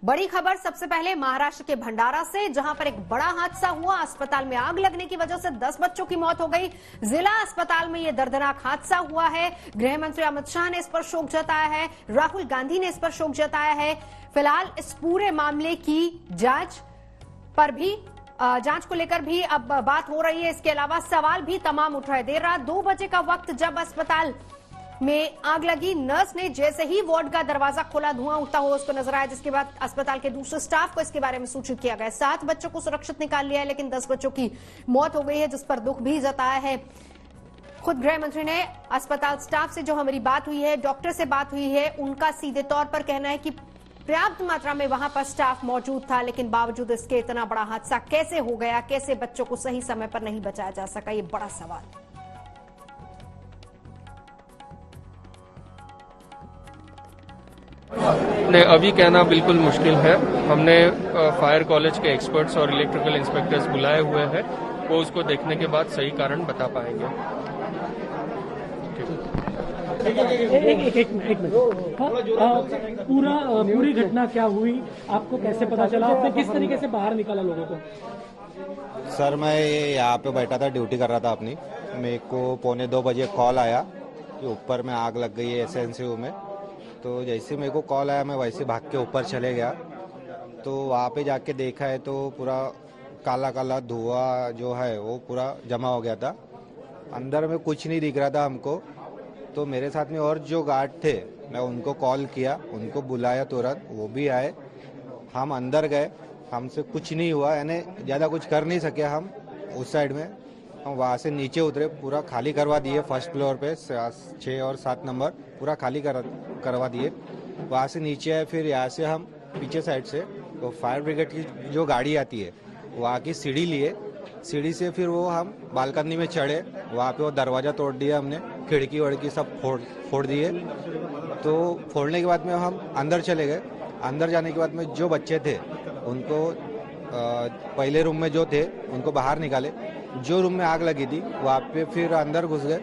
बड़ी खबर सबसे पहले महाराष्ट्र के भंडारा से, जहां पर एक बड़ा हादसा हुआ। अस्पताल में आग लगने की वजह से 10 बच्चों की मौत हो गई। जिला अस्पताल में यह दर्दनाक हादसा हुआ है। गृह मंत्री अमित शाह ने इस पर शोक जताया है, राहुल गांधी ने इस पर शोक जताया है। फिलहाल इस पूरे मामले की जांच को लेकर भी अब बात हो रही है। इसके अलावा सवाल भी तमाम उठ रहे। देर रात 2 बजे का वक्त जब अस्पताल में आग लगी, नर्स ने जैसे ही वार्ड का दरवाजा खोला, धुआं उठता हुआ उसको नजर आया, जिसके बाद अस्पताल के दूसरे स्टाफ को इसके बारे में सूचित किया गया। 7 बच्चों को सुरक्षित निकाल लिया है, लेकिन 10 बच्चों की मौत हो गई है, जिस पर दुख भी जताया है। खुद गृह मंत्री ने अस्पताल स्टाफ से जो हमारी बात हुई है, डॉक्टर से बात हुई है, उनका सीधे तौर पर कहना है कि पर्याप्त मात्रा में वहां पर स्टाफ मौजूद था, लेकिन बावजूद इसके इतना बड़ा हादसा कैसे हो गया, कैसे बच्चों को सही समय पर नहीं बचाया जा सका, ये बड़ा सवाल। नहीं, अभी कहना बिल्कुल मुश्किल है। हमने फायर कॉलेज के एक्सपर्ट्स और इलेक्ट्रिकल इंस्पेक्टर्स बुलाए हुए हैं, वो उसको देखने के बाद सही कारण बता पाएंगे। एक मिनट, पूरी घटना क्या हुई, आपको कैसे पता चला, आपने किस तरीके से बाहर निकाला लोगों को? सर, मैं यहाँ पे बैठा था, ड्यूटी कर रहा था अपनी। मेरे को 1:45 बजे कॉल आया कि ऊपर में आग लग गई है एसएनसीयू में। तो जैसे मेरे को कॉल आया, मैं वैसे भाग के ऊपर चले गया। तो वहाँ पे जाके देखा है तो पूरा काला काला धुआं जो है वो पूरा जमा हो गया था। अंदर में कुछ नहीं दिख रहा था हमको। तो मेरे साथ में और जो गार्ड थे, मैं उनको कॉल किया, उनको बुलाया तुरंत, वो भी आए। हम अंदर गए, हमसे कुछ नहीं हुआ, यानी ज़्यादा कुछ कर नहीं सके हम उस साइड में। हम वहाँ से नीचे उतरे, पूरा खाली करवा दिए। फर्स्ट फ्लोर पे 6 और 7 नंबर पूरा खाली करवा दिए। वहाँ से नीचे आए, फिर यहाँ से हम पीछे साइड से तो फायर ब्रिगेड की जो गाड़ी आती है, वहाँ की सीढ़ी लिए। सीढ़ी से फिर वो हम बालकनी में चढ़े। वहाँ पे वो दरवाज़ा तोड़ दिया हमने, खिड़की वड़की सब फोड़ दिए। तो फोड़ने के बाद में हम अंदर चले गए। अंदर जाने के बाद में जो बच्चे थे उनको पहले रूम में जो थे उनको बाहर निकाले। जो रूम में आग लगी थी वहाँ पे फिर अंदर घुस गए।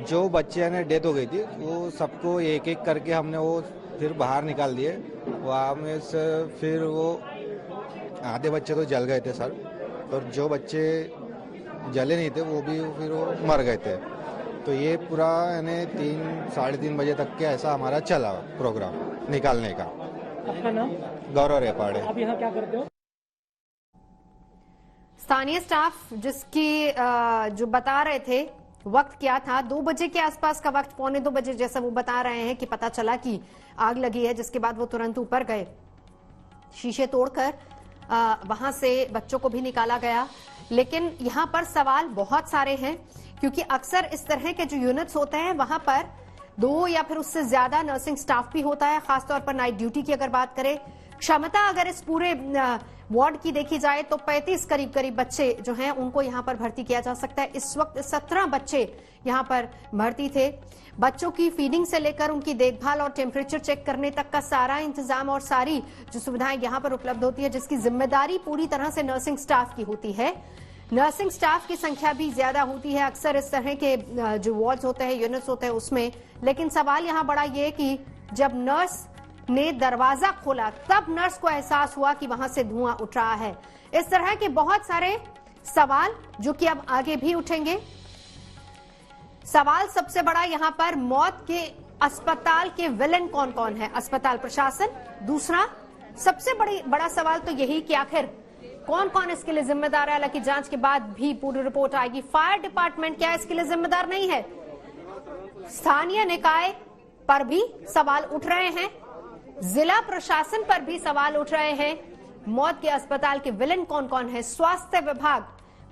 जो बच्चे ने डेथ हो गई थी वो सबको एक एक करके हमने वो फिर बाहर निकाल दिए। वहाँ में से फिर वो आधे बच्चे तो जल गए थे सर, और जो बच्चे जले नहीं थे वो भी फिर वो मर गए थे। तो ये पूरा यानी 3-3:30 बजे तक के ऐसा हमारा चला प्रोग्राम निकालने का। आपका नाम? गौरव रेपाड़े। आप यहाँ क्या करते हो? स्थानीय स्टाफ जिसकी जो बता रहे थे वक्त क्या था, 2 बजे के आसपास का वक्त, 1:45 बजे जैसा वो बता रहे हैं कि पता चला कि आग लगी है, जिसके बाद वो तुरंत ऊपर गए। शीशे तोड़कर वहां से बच्चों को भी निकाला गया। लेकिन यहां पर सवाल बहुत सारे हैं, क्योंकि अक्सर इस तरह के जो यूनिट्स होते हैं वहां पर 2 या फिर उससे ज्यादा नर्सिंग स्टाफ भी होता है। खासतौर पर नाइट ड्यूटी की अगर बात करें, क्षमता अगर इस पूरे वार्ड की देखी जाए तो 35 करीब बच्चे जो हैं उनको यहां पर भर्ती किया जा सकता है। इस वक्त 17 बच्चे यहां पर भर्ती थे। बच्चों की फीडिंग से लेकर उनकी देखभाल और टेम्परेचर चेक करने तक का सारा इंतजाम और सारी जो सुविधाएं यहां पर उपलब्ध होती है, जिसकी जिम्मेदारी पूरी तरह से नर्सिंग स्टाफ की होती है। नर्सिंग स्टाफ की संख्या भी ज्यादा होती है अक्सर इस तरह के जो वार्ड्स होते हैं, यूनिट्स होते हैं उसमें। लेकिन सवाल यहां बड़ा ये कि जब नर्स ने दरवाजा खोला तब नर्स को एहसास हुआ कि वहां से धुआं उठ रहा है। इस तरह के बहुत सारे सवाल जो कि अब आगे भी उठेंगे। सवाल सबसे बड़ा यहां पर मौत के अस्पताल के विलेन कौन कौन है? अस्पताल प्रशासन। दूसरा सबसे बड़ा सवाल तो यही कि आखिर कौन कौन इसके लिए जिम्मेदार है। हालांकि जांच के बाद भी पूरी रिपोर्ट आएगी। फायर डिपार्टमेंट क्या इसके लिए जिम्मेदार नहीं है? स्थानीय निकाय पर भी सवाल उठ रहे हैं, जिला प्रशासन पर भी सवाल उठ रहे हैं। मौत के अस्पताल के विलेन कौन कौन है? स्वास्थ्य विभाग,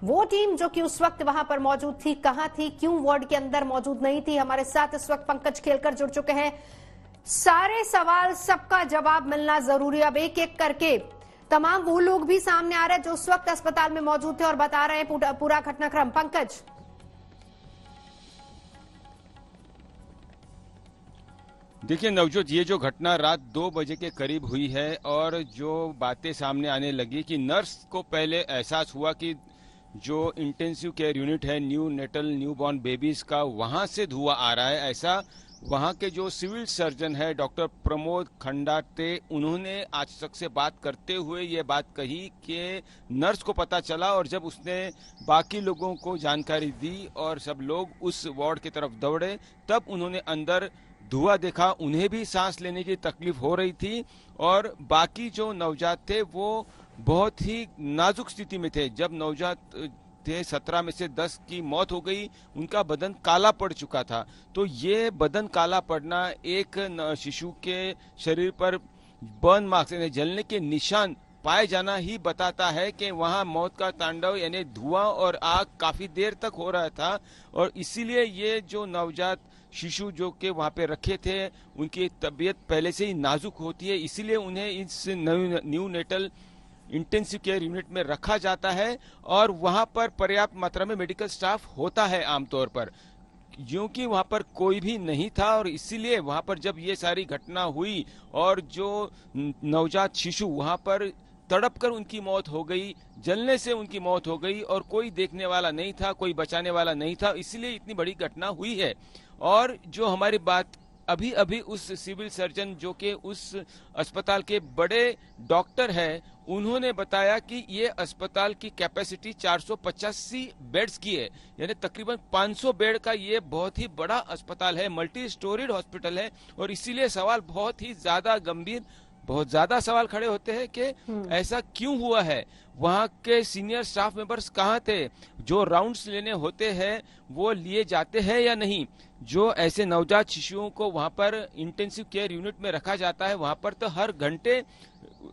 वो टीम जो कि उस वक्त वहां पर मौजूद थी, कहां थी, क्यों वार्ड के अंदर मौजूद नहीं थी? हमारे साथ इस वक्त पंकज खेलकर जुड़ चुके हैं। सारे सवाल, सबका जवाब मिलना जरूरी। अब एक एक करके तमाम वो लोग भी सामने आ रहे हैं जो उस वक्त अस्पताल में मौजूद थे और बता रहे हैं पूरा घटनाक्रम। पंकज। देखिए नवजोत, ये जो घटना रात 2 बजे के करीब हुई है और जो बातें सामने आने लगी कि नर्स को पहले एहसास हुआ कि जो इंटेंसिव केयर यूनिट है neonatal newborn babies का, वहां से धुआं आ रहा है, ऐसा वहां के जो सिविल सर्जन है डॉक्टर प्रमोद खंडाते, उन्होंने आज तक से बात करते हुए ये बात कही कि नर्स को पता चला और जब उसने बाकी लोगों को जानकारी दी और सब लोग उस वार्ड की तरफ दौड़े, तब उन्होंने अंदर धुआं देखा। उन्हें भी सांस लेने की तकलीफ हो रही थी और बाकी जो नवजात थे वो बहुत ही नाजुक स्थिति में थे। जब नवजात थे 17 में से 10 की मौत हो गई, उनका बदन काला पड़ चुका था। तो ये बदन काला पड़ना एक शिशु के शरीर पर बर्न मार्क्स यानी जलने के निशान पाए जाना ही बताता है कि वहां मौत का तांडव यानी धुआं और आग काफी देर तक हो रहा था। और इसीलिए ये जो नवजात शिशु जो के वहां पे रखे थे, उनकी तबीयत पहले से ही नाजुक होती है, इसीलिए उन्हें इस neonatal intensive care unit में रखा जाता है और वहां पर पर्याप्त मात्रा में मेडिकल स्टाफ होता है आमतौर पर, क्योंकि वहां पर कोई भी नहीं था। और इसीलिए वहां पर जब ये सारी घटना हुई और जो नवजात शिशु वहां पर तड़प कर उनकी मौत हो गई, जलने से उनकी मौत हो गई और कोई देखने वाला नहीं था, कोई बचाने वाला नहीं था, इसलिए इतनी बड़ी घटना हुई है। और जो हमारी बात अभी अभी उस सिविल सर्जन जो कि उस अस्पताल के बड़े डॉक्टर है, उन्होंने बताया कि ये अस्पताल की कैपेसिटी 485 बेड्स की है, यानी तकरीबन 500 बेड का ये बहुत ही बड़ा अस्पताल है, मल्टी स्टोरीड हॉस्पिटल है। और इसीलिए सवाल बहुत ही ज्यादा गंभीर, बहुत ज्यादा सवाल खड़े होते हैं कि ऐसा क्यों हुआ है, वहां के सीनियर स्टाफ मेंबर्स कहाँ थे, जो राउंड्स लेने होते हैं वो लिए जाते हैं या नहीं, जो ऐसे नवजात शिशुओं को वहां पर इंटेंसिव केयर यूनिट में रखा जाता है वहां पर तो हर घंटे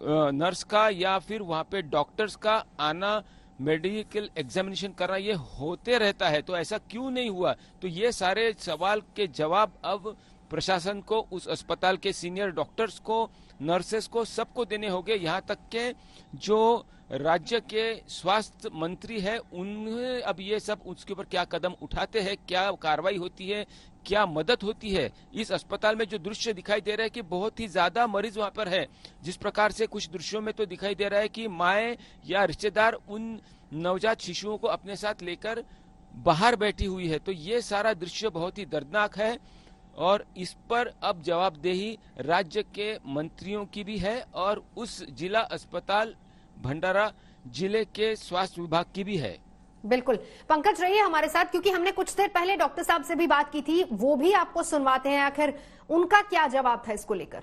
नर्स का या फिर वहां पे डॉक्टर्स का आना, मेडिकल एग्जामिनेशन करना ये होते रहता है, तो ऐसा क्यों नहीं हुआ। तो ये सारे सवाल के जवाब अब प्रशासन को, उस अस्पताल के सीनियर डॉक्टर्स को, नर्सेस को, सबको देने होंगे। यहाँ तक के जो राज्य के स्वास्थ्य मंत्री है उन्हें अब ये सब उसके ऊपर क्या कदम उठाते हैं, क्या कार्रवाई होती है, क्या मदद होती है। इस अस्पताल में जो दृश्य दिखाई दे रहा है कि बहुत ही ज्यादा मरीज वहां पर है, जिस प्रकार से कुछ दृश्यों में तो दिखाई दे रहा है कि माए या रिश्तेदार उन नवजात शिशुओं को अपने साथ लेकर बाहर बैठी हुई है। तो ये सारा दृश्य बहुत ही दर्दनाक है और इस पर अब जवाबदेही राज्य के मंत्रियों की भी है और उस जिला अस्पताल भंडारा जिले के स्वास्थ्य विभाग की भी है। बिल्कुल, पंकज रहिए हमारे साथ, क्योंकि हमने कुछ देर पहले डॉक्टर साहब से भी बात की थी, वो भी आपको सुनवाते हैं आखिर उनका क्या जवाब था इसको लेकर।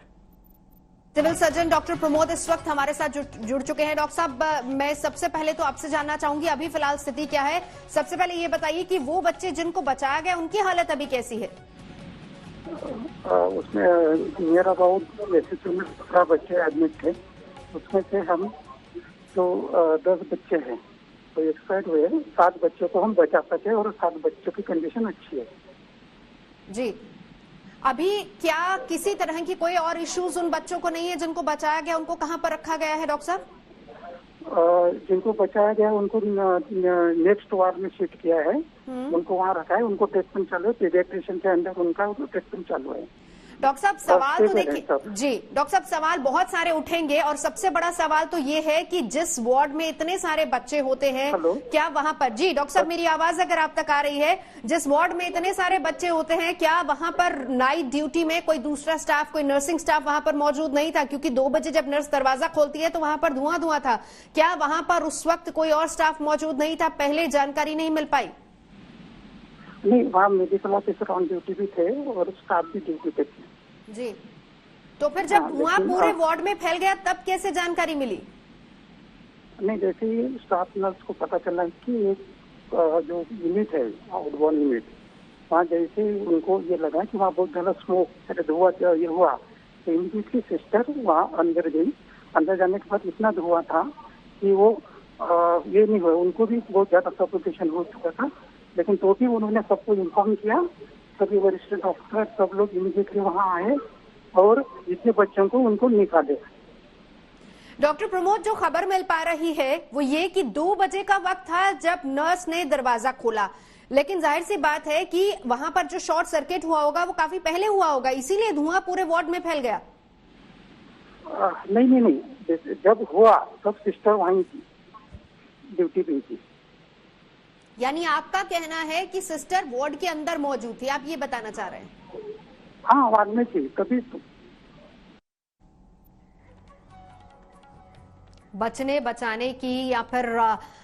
सिविल सर्जन डॉक्टर प्रमोद इस वक्त हमारे साथ जुड़ चुके हैं। डॉक्टर साहब, मैं सबसे पहले तो आपसे जानना चाहूंगी अभी फिलहाल स्थिति क्या है। सबसे पहले ये बताइए कि वो बच्चे जिनको बचाया गया उनकी हालत अभी कैसी है। उसमें नियर अबाउट 17 बच्चे एडमिट थे, उसमें से हम तो 10 बच्चे हैं तो एक्सपायर्ड हुए, 7 बच्चों को हम बचा सके और 7 बच्चों की कंडीशन अच्छी है जी। अभी क्या किसी तरह की कोई और इश्यूज उन बच्चों को नहीं है जिनको बचाया गया, उनको कहाँ पर रखा गया है डॉक्टर साहब? जिनको बचाया गया उनको नेक्स्ट वार्ड में शिफ्ट किया है, उनको वहाँ रखा है, उनको ट्रीटमेंट चालू है, पीडियाट्रिशियन के अंदर उनका ट्रीटमेंट चालू है। डॉक्टर साहब सवाल तो देखिए जी, डॉक्टर साहब सवाल बहुत सारे उठेंगे और सबसे बड़ा सवाल तो ये है कि जिस वार्ड में इतने सारे बच्चे होते हैं, क्या वहां पर, जी डॉक्टर साहब मेरी आवाज अगर आप तक आ रही है, जिस वार्ड में इतने सारे बच्चे होते हैं क्या वहां पर नाइट ड्यूटी में कोई दूसरा स्टाफ, कोई नर्सिंग स्टाफ वहां पर मौजूद नहीं था? क्योंकि 2 बजे जब नर्स दरवाजा खोलती है तो वहां पर धुआं था, क्या वहां पर उस वक्त कोई और स्टाफ मौजूद नहीं था? पहले जानकारी नहीं मिल पाई? नहीं, वहाँ मेडिकल ऑफिसर ऑन ड्यूटी भी थे और स्टाफ भी ड्यूटी पे थे जी। तो फिर जब धुआं पूरे वार्ड में फैल गया तब कैसे जानकारी मिली? नहीं, जैसे ही स्टाफ नर्स को पता चला कि एक जो यूनिट है आउटबोर्न यूनिट, वहाँ जैसे उनको ये लगा कि वहाँ बहुत ज्यादा स्मोक धुआं ये हुआ तो इमीडिएटली सिस्टर वहाँ अंदर गई। अंदर जाने के बाद इतना धुआं था कि वो ये नहीं हुआ, उनको भी बहुत ज्यादा सफोकेशन हो चुका था, लेकिन तो भी उन्होंने सबको इन्फॉर्म किया। सभी वरिष्ठ डॉक्टर सब लोग इमीडिएटली वहाँ आए और जितने बच्चों को उनको निकाले। डॉक्टर प्रमोद, जो खबर मिल पा रही है वो ये कि 2 बजे का वक्त था जब नर्स ने दरवाजा खोला, लेकिन जाहिर सी बात है कि वहां पर जो शॉर्ट सर्किट हुआ होगा वो काफी पहले हुआ होगा, इसीलिए धुआं पूरे वार्ड में फैल गया। नहीं, जब हुआ तब सिस्टर वहीं थी, ड्यूटी पे थी। यानी आपका कहना है कि सिस्टर वार्ड के अंदर मौजूद थी, आप ये बताना चाह रहे हैं? हाँ, आवाज नहीं थी तभी तो। बचने बचाने की या फिर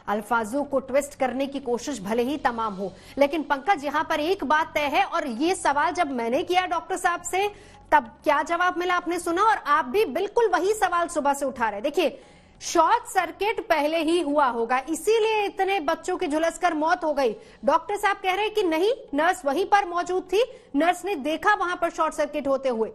अल्फाजों को ट्विस्ट करने की कोशिश भले ही तमाम हो, लेकिन पंकज यहां पर एक बात तय है, और ये सवाल जब मैंने किया डॉक्टर साहब से तब क्या जवाब मिला आपने सुना, और आप भी बिल्कुल वही सवाल सुबह से उठा रहे। देखिए, शॉर्ट सर्किट पहले ही हुआ होगा, इसीलिए इतने बच्चों की झुलसकर मौत हो गई। डॉक्टर साहब कह रहे हैं कि नहीं, नर्स वहीं पर मौजूद थी, नर्स ने देखा वहां पर शॉर्ट सर्किट होते हुए।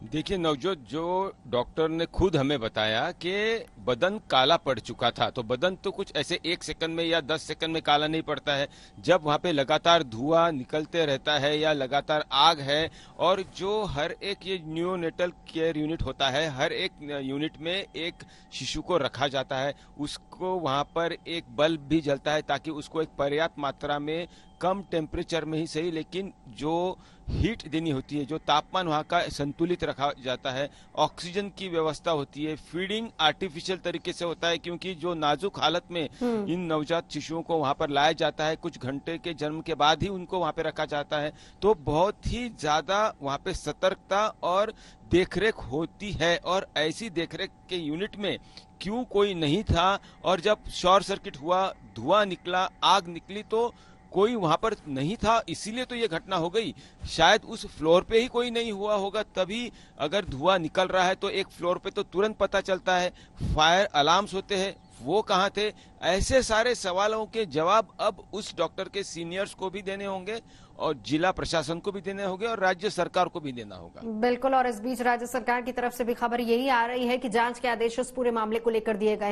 देखिए नवजोत, जो डॉक्टर ने खुद हमें बताया कि बदन काला पड़ चुका था, तो बदन तो कुछ ऐसे 1 सेकंड में या 10 सेकंड में काला नहीं पड़ता है। जब वहां पे लगातार धुआं निकलते रहता है या लगातार आग है, और जो हर एक ये न्यूनेटल केयर यूनिट होता है, हर एक यूनिट में एक शिशु को रखा जाता है, उसको वहां पर एक बल्ब भी जलता है ताकि उसको एक पर्याप्त मात्रा में कम टेम्परेचर में ही सही, लेकिन जो हीट देनी होती है, जो तापमान वहां का संतुलित रखा जाता है, ऑक्सीजन की व्यवस्था होती है, फीडिंग आर्टिफिशियल तरीके से होता है, क्योंकि जो नाजुक हालत में इन नवजात शिशुओं को वहां पर लाया जाता है, कुछ घंटे के जन्म के बाद ही उनको वहां पर रखा जाता है, तो बहुत ही ज्यादा वहां पे सतर्कता और देखरेख होती है। और ऐसी देखरेख के यूनिट में क्यों कोई नहीं था, और जब शॉर्ट सर्किट हुआ, धुआं निकला, आग निकली, तो कोई वहां पर नहीं था, इसीलिए तो ये घटना हो गई। शायद उस फ्लोर पे ही कोई नहीं हुआ होगा, तभी अगर धुआं निकल रहा है तो एक फ्लोर पे तो तुरंत पता चलता है, फायर अलार्म्स होते हैं, वो कहाँ थे। ऐसे सारे सवालों के जवाब अब उस डॉक्टर के सीनियर्स को भी देने होंगे, और जिला प्रशासन को भी देने होंगे, और राज्य सरकार को भी देना होगा। बिल्कुल, और इस बीच राज्य सरकार की तरफ से भी खबर यही आ रही है कि जांच के आदेश इस पूरे मामले को लेकर दिए गए हैं।